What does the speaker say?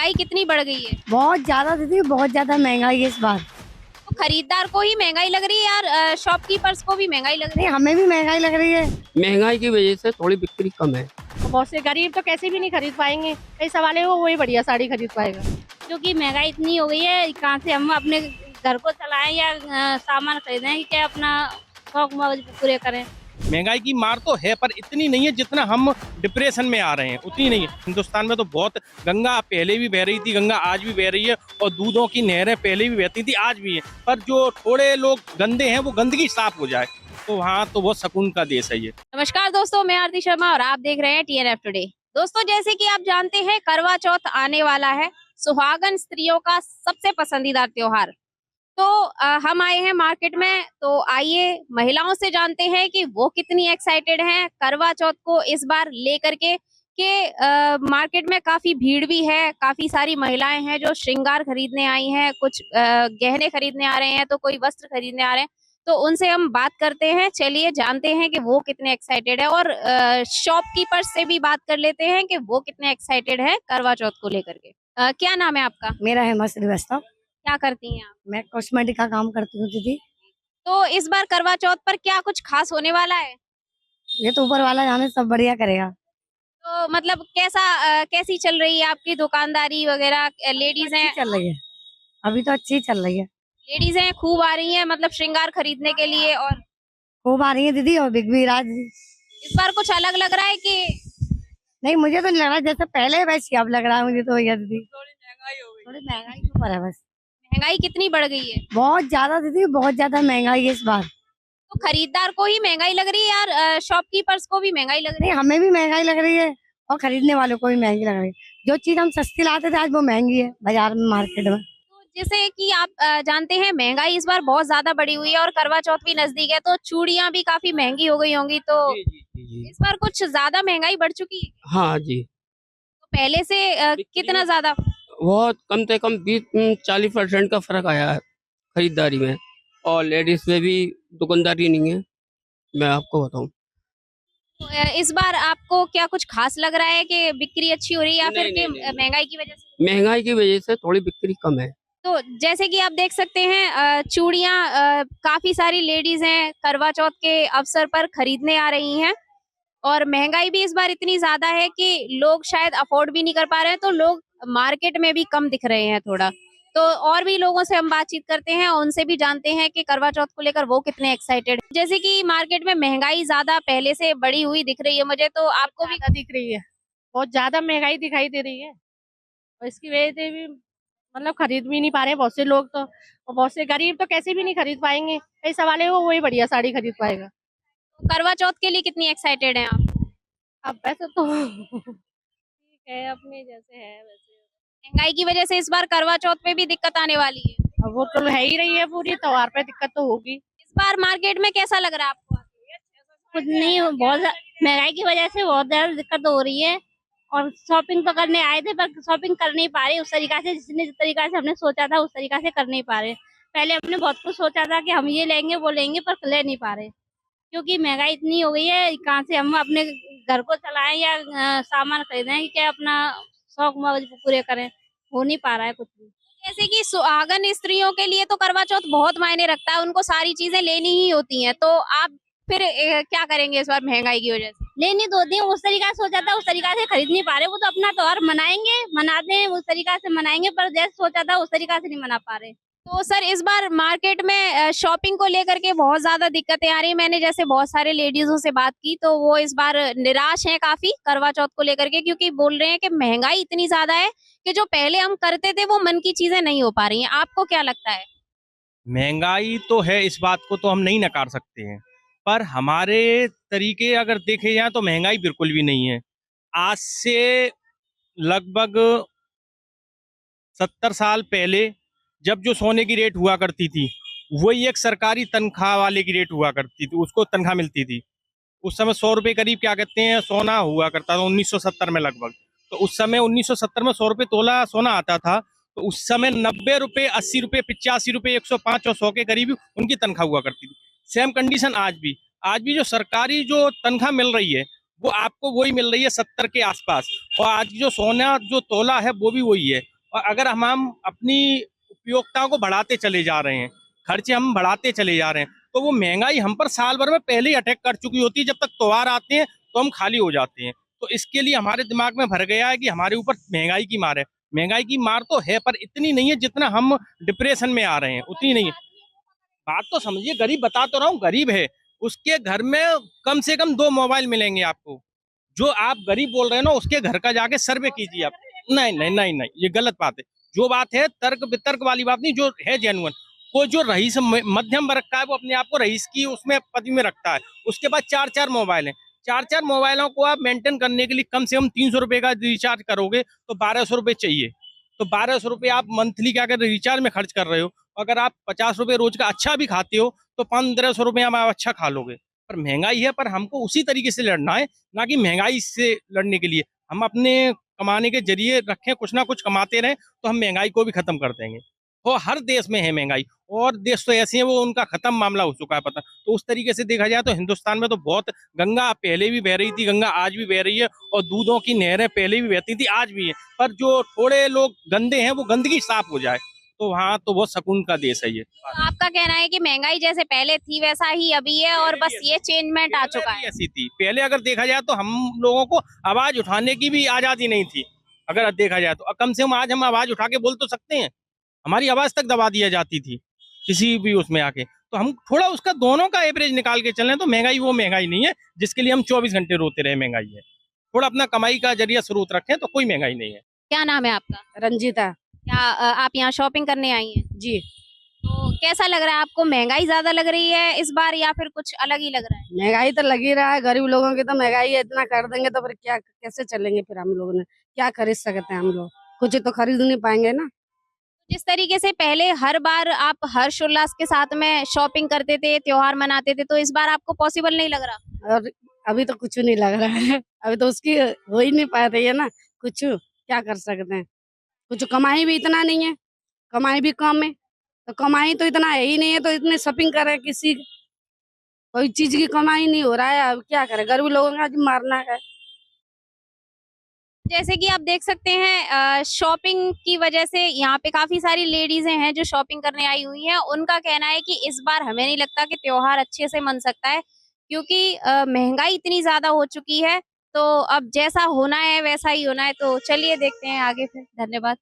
महंगाई कितनी बढ़ गई है? बहुत ज्यादा दीदी, बहुत ज्यादा महंगाई है इस बार। तो खरीदार को ही महंगाई लग रही है यार, शॉपकीपर्स को भी महंगाई लग रही नहीं, हमें भी महंगाई लग रही है। महंगाई की वजह से थोड़ी बिक्री कम है। बहुत से गरीब तो कैसे भी नहीं खरीद पाएंगे, कई सवाल है वो वही बढ़िया साड़ी खरीद पाएगा। क्योंकि महंगाई इतनी हो गई है, कहाँ से हम अपने घर को चलाएं या सामान खरीदें, क्या अपना शौक मौज पूरे करें। महंगाई की मार तो है, पर इतनी नहीं है जितना हम डिप्रेशन में आ रहे हैं, उतनी नहीं है। हिंदुस्तान में तो बहुत, गंगा पहले भी बह रही थी, गंगा आज भी बह रही है, और दूधों की नहरें पहले भी बहती थी, आज भी है। पर जो थोड़े लोग गंदे हैं वो गंदगी साफ हो जाए तो वहाँ तो बहुत सुकून का देश है ये। नमस्कार दोस्तों, मैं आरती शर्मा और आप देख रहे हैं TNF टुडे। दोस्तों, जैसे कि आप जानते हैं, करवा चौथ आने वाला है, सुहागन स्त्रियों का सबसे पसंदीदा त्योहार। तो हम आए हैं मार्केट में, तो आइए महिलाओं से जानते हैं कि वो कितनी एक्साइटेड हैं करवा चौथ को इस बार लेकर के। मार्केट में काफी भीड़ भी है, काफी सारी महिलाएं हैं जो श्रृंगार खरीदने आई हैं, कुछ गहने खरीदने आ रहे हैं, तो कोई वस्त्र खरीदने आ रहे हैं। तो उनसे हम बात करते हैं, चलिए जानते हैं कि वो कितने एक्साइटेड है, और शॉपकीपर से भी बात कर लेते हैं कि वो कितने एक्साइटेड है करवा चौथ को लेकर के। क्या नाम है आपका? मेरा हेमंत श्रीवास्तव। क्या करती हैं आप? मैं कॉस्मेटिक का काम करती हूँ दीदी। तो इस बार करवा चौथ पर क्या कुछ खास होने वाला है? ये तो ऊपर वाला जाने, सब बढ़िया करेगा। तो मतलब कैसी चल रही है आपकी दुकानदारी वगैरह? लेडीज हैं, चल रही है अभी तो, अच्छी चल रही है। लेडीज हैं खूब आ रही हैं मतलब श्रृंगार खरीदने के लिए, और खूब आ रही है दीदी, और बिक भी रहा है दीदी। इस बार कुछ अलग लग रहा है कि नहीं, मुझे तो नहीं लग रहा जैसे पहले वैसे अब लग रहा है मुझे तो भैया दीदी। थोड़ी महंगाई के ऊपर है बस। महंगाई कितनी बढ़ गई है? बहुत ज्यादा दीदी, बहुत ज्यादा महंगाई है इस बार। तो खरीदार को ही महंगाई लग रही है यार, शॉपकीपर्स को भी महंगाई लग रही नहीं, हमें भी महंगाई लग रही है और खरीदने वालों को भी महंगी लग रही है। जो चीज हम सस्ती लाते थे आज वो महंगी है बाजार में, मार्केट में। है। तो जैसे कि आप जानते हैं, महंगाई इस बार बहुत ज्यादा बढ़ी हुई है और करवा चौथ भी नजदीक है, तो चूड़ियां भी काफी महंगी हो गई होंगी। तो जी। इस बार कुछ ज्यादा महंगाई बढ़ चुकी है? हाँ जी, तो पहले से कितना ज्यादा? बहुत कम से कम 20-40% का फर्क आया है खरीदारी में, और लेडीज में भी दुकानदारी नहीं है, मैं आपको बताऊं। तो, इस बार आपको क्या कुछ खास लग रहा है कि बिक्री अच्छी हो रही है, या फिर नहीं, कि नहीं। महंगाई की वजह से? महंगाई की वजह से थोड़ी बिक्री कम है। तो जैसे कि आप देख सकते हैं, चूड़ियां काफी सारी लेडीज हैं करवा चौथ के अवसर पर खरीदने आ रही हैं, और महंगाई भी इस बार इतनी ज्यादा है कि लोग शायद अफोर्ड भी नहीं कर पा रहे हैं, तो लोग मार्केट में भी कम दिख रहे हैं थोड़ा। तो और भी लोगों से हम बातचीत करते हैं, उनसे भी जानते हैं कि करवा चौथ को लेकर वो कितने एक्साइटेड। जैसे कि मार्केट में महंगाई ज्यादा पहले से बढ़ी हुई दिख रही है मुझे, तो आपको भी दिख रही है, बहुत ज्यादा महंगाई दिखाई दे रही है, और इसकी वजह से भी मतलब खरीद भी नहीं पा रहे हैं बहुत से लोग तो, और बहुत से गरीब तो कैसे भी नहीं खरीद पाएंगे, कई सवाल है वो वही बढ़िया साड़ी खरीद पाएगा। करवा चौथ के लिए कितनी एक्साइटेड हैं आप? अब वैसे तो ठीक है, अपने जैसे है वैसे। महंगाई की वजह से इस बार करवा चौथ पे भी दिक्कत आने वाली है। अब वो तो है ही रही है, पूरी त्योहार पे दिक्कत तो होगी। इस बार मार्केट में कैसा लग रहा है आपको? कुछ नहीं, बहुत महंगाई की वजह से बहुत ज्यादा दिक्कत हो रही है, और शॉपिंग तो करने आए थे पर शॉपिंग कर नहीं पा रहे उस तरीका से, जिस तरीका से हमने सोचा था उस तरीका से कर नहीं पा रहे। पहले हमने बहुत कुछ सोचा था कि हम ये लेंगे वो लेंगे, पर ले नहीं पा रहे क्योंकि महंगाई इतनी हो गई है, कहाँ से हम अपने घर को चलाएं या सामान खरीदें, क्या अपना शौक मौज पूरे करें, हो नहीं पा रहा है कुछ भी। जैसे कि सुहागन स्त्रियों के लिए तो करवा चौथ बहुत मायने रखता है, उनको सारी चीजें लेनी ही होती हैं, तो आप फिर क्या करेंगे इस बार महंगाई की वजह से? लेनी दो दिन उस तरीका से सोचा था उस तरीका से खरीद नहीं पा रहे। वो तो अपना त्योहार मनाएंगे, मनाते हैं उस तरीका से मनाएंगे, पर जैसे सोचा था उस तरीका से नहीं मना पा रहे। तो सर, इस बार मार्केट में शॉपिंग को लेकर के बहुत ज्यादा दिक्कतें आ रही हैं। मैंने जैसे बहुत सारे लेडीजों से बात की, तो वो इस बार निराश हैं काफी करवा चौथ को लेकर के, क्योंकि बोल रहे हैं कि महंगाई इतनी ज्यादा है कि जो पहले हम करते थे वो मन की चीजें नहीं हो पा रही हैं। आपको क्या लगता है? महंगाई तो है, इस बात को तो हम नहीं नकार सकते हैं, पर हमारे तरीके अगर देखे जाए तो महंगाई बिल्कुल भी नहीं है। आज से लगभग 70 साल पहले जब जो सोने की रेट हुआ करती थी, वही एक सरकारी तनख्वाह वाले की रेट हुआ करती थी, उसको तनख्वाह मिलती थी। उस समय 100 रुपये करीब क्या कहते हैं सोना हुआ करता था 1970 में लगभग। तो उस समय 1970 में 100 रुपये तोला सोना आता था, तो उस समय 90 रुपये, 80 रुपये, 85 रुपये, 105 और 100 के करीब उनकी तनख्वाह हुआ करती थी। सेम कंडीशन आज भी जो सरकारी जो तनख्वाह मिल रही है वो आपको वही मिल रही है 70 के आसपास। और आज जो सोना जो तोला है वो भी वही है। और अगर हम अपनी उपयोगिताओं को बढ़ाते चले जा रहे हैं, खर्चे हम बढ़ाते चले जा रहे हैं, तो वो महंगाई हम पर साल भर में पहले ही अटैक कर चुकी होती है। जब तक त्योहार आते हैं तो हम खाली हो जाते हैं। तो इसके लिए हमारे दिमाग में भर गया है कि हमारे ऊपर महंगाई की मार है। महंगाई की मार तो है, पर इतनी नहीं है जितना हम डिप्रेशन में आ रहे हैं, उतनी नहीं है। बात तो समझिए, गरीब बता तो रहा हूँ, गरीब है, उसके घर में कम से कम 2 मोबाइल मिलेंगे आपको। जो आप गरीब बोल रहे हैं ना, उसके घर का जाके सर्वे कीजिए आप। नहीं नहीं नहीं नहीं, ये गलत बात है। जो बात है तर्क वितर्क वाली बात नहीं, जो है जेन्युइन। वो जो रईस मध्यम वर्ग का है, वो अपने आप को रईस की उसमें पदवी में रखता है। उसके पास 4-4 मोबाइल है। 4-4 मोबाइलों को आप मेंटेन करने के लिए कम से कम 300 रुपए का रिचार्ज करोगे तो 1200 रुपए चाहिए। तो 1200 रुपए आप मंथली क्या कर रिचार्ज में खर्च कर रहे हो। अगर आप 50 रुपए रोज का अच्छा भी खाते हो तो 1500 रुपए में आप अच्छा खा लोगे। पर महंगाई है, पर हमको उसी तरीके से लड़ना है, ना कि महंगाई से लड़ने के लिए। हम अपने कमाने के जरिए रखें, कुछ ना कुछ कमाते रहें, तो हम महंगाई को भी खत्म कर देंगे। और हर देश में है महंगाई, और देश तो ऐसे हैं वो उनका खत्म मामला हो चुका है पता। तो उस तरीके से देखा जाए तो हिंदुस्तान में तो बहुत, गंगा पहले भी बह रही थी, गंगा आज भी बह रही है, और दूधों की नहरें पहले भी बहती थी, आज भी है। पर जो थोड़े लोग गंदे हैं वो गंदगी साफ हो जाए, तो वहाँ तो बहुत सुकून का देश है ये। तो आपका कहना है कि महंगाई जैसे पहले थी वैसा ही अभी है और बस ये चेंजमेंट आ चुका है। ऐसी थी पहले, अगर देखा जाए तो हम लोगों को आवाज उठाने की भी आजादी नहीं थी। अगर देखा जाए तो कम से कम आज हम आवाज उठा के बोल तो सकते हैं। हमारी आवाज तक दबा दिया जाती थी किसी भी उसमें आके। तो हम थोड़ा उसका दोनों का एवरेज निकाल के चलें तो महंगाई वो महंगाई नहीं है जिसके लिए हम 24 घंटे रोते रहे महंगाई है। थोड़ा अपना कमाई का जरिया स्रोत रखें तो कोई महंगाई नहीं है। क्या नाम है आपका? रंजीता क्या आप यहाँ शॉपिंग करने आई हैं? जी। तो कैसा लग रहा है आपको? महंगाई ज्यादा लग रही है इस बार या फिर कुछ अलग ही लग रहा है? महंगाई तो लग ही रहा है, गरीब लोगों की तो महंगाई है, इतना कर देंगे तो फिर क्या, कैसे चलेंगे? फिर हम लोग ने क्या खरीद सकते हैं? हम लोग कुछ तो खरीद नहीं पाएंगे ना। जिस तरीके से पहले हर बार आप हर्षोल्लास के साथ में शॉपिंग करते थे, त्योहार मनाते थे, तो इस बार आपको पॉसिबल नहीं लग रहा? और अभी तो कुछ नहीं लग रहा है, अभी तो उसकी हो ही नहीं पा रही है ना। कुछ क्या कर सकते हैं? कुछ कमाई भी इतना नहीं है, कमाई भी कम है, तो कमाई तो इतना है ही नहीं है, तो इतने शॉपिंग करे किसी, कोई चीज की कमाई नहीं हो रहा है। अब क्या करे, गरीब लोगों का आज मारना है। जैसे कि आप देख सकते हैं शॉपिंग की वजह से यहाँ पे काफी सारी लेडीजें हैं जो शॉपिंग करने आई हुई हैं। उनका कहना है कि इस बार हमें नहीं लगता कि त्योहार अच्छे से मन सकता है, क्योंकि महंगाई इतनी ज्यादा हो चुकी है। तो अब जैसा होना है वैसा ही होना है। तो चलिए देखते हैं आगे फिर। धन्यवाद।